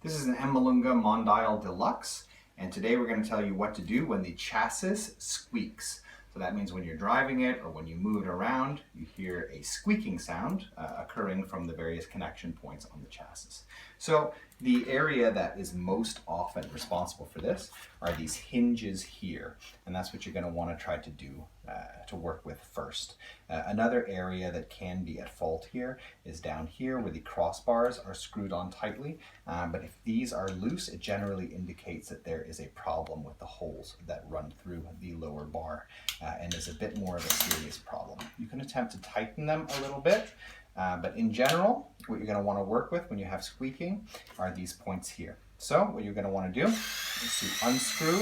This is an Emmaljunga Mondial Deluxe, and today we're going to tell you what to do when the chassis squeaks. So that means when you're driving it or when you move it around, you hear a squeaking sound occurring from the various connection points on the chassis. So the area that is most often responsible for this are these hinges here, and that's what you're going to want to try to do to work with first. Another area that can be at fault here is down here where the crossbars are screwed on tightly, but if these are loose, it generally indicates that there is a problem with the holes that run through the lower bar and is a bit more of a serious problem. You can attempt to tighten them a little bit, but in general, what you're going to want to work with when you have squeaking are these points here. So what you're going to want to do is to unscrew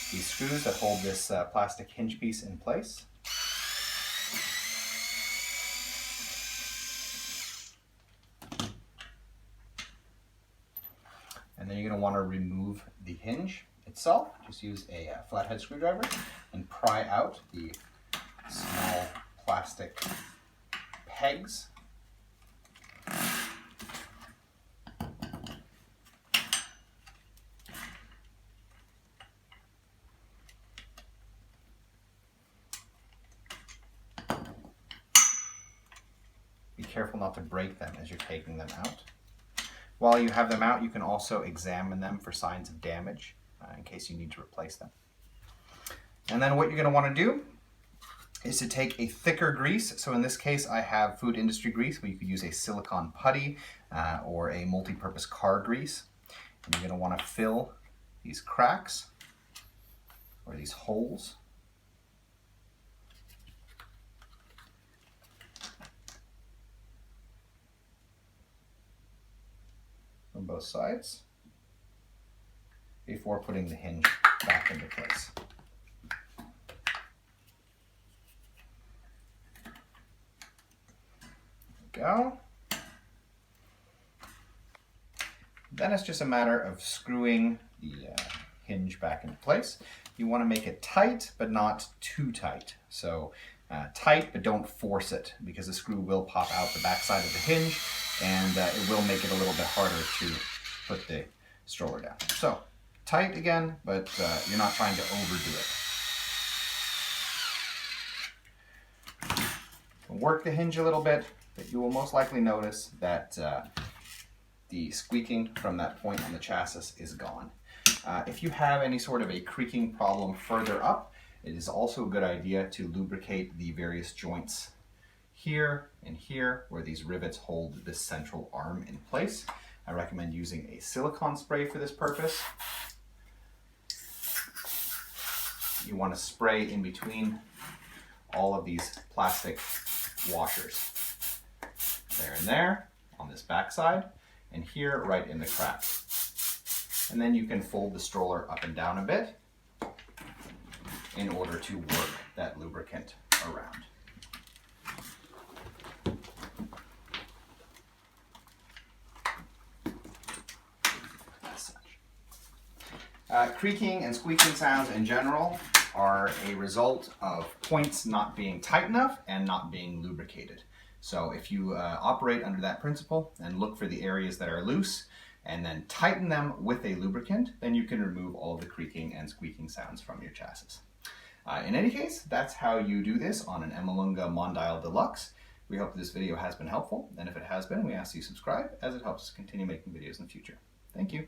these screws that hold this plastic hinge piece in place. And then you're going to want to remove the hinge itself. Just use a flathead screwdriver and pry out the small plastic pegs. Be careful not to break them as you're taking them out. While you have them out, you can also examine them for signs of damage in case you need to replace them. And then what you're going to want to do is to take a thicker grease. So in this case, I have food industry grease, but you could use a silicone putty or a multi-purpose car grease. And you're going to want to fill these cracks or these holes. On both sides before putting the hinge back into place. Go. Then it's just a matter of screwing the hinge back into place. You want to make it tight, but not too tight. So tight, but don't force it, because the screw will pop out the backside of the hinge, and it will make it a little bit harder to put the stroller down. So tight again, but you're not trying to overdo it. Work the hinge a little bit, but you will most likely notice that the squeaking from that point on the chassis is gone. If you have any sort of a creaking problem further up, it is also a good idea to lubricate the various joints here and here where these rivets hold this central arm in place. I recommend using a silicone spray for this purpose. You want to spray in between all of these plastic washers. There and there on this back side, and here right in the crack. And then you can fold the stroller up and down a bit in order to work that lubricant around. Creaking and squeaking sounds in general are a result of points not being tight enough and not being lubricated. So if you operate under that principle and look for the areas that are loose and then tighten them with a lubricant, then you can remove all of the creaking and squeaking sounds from your chassis. In any case, that's how you do this on an Emmaljunga Mondial Deluxe. We hope this video has been helpful, and if it has been, we ask you to subscribe, as it helps us continue making videos in the future. Thank you.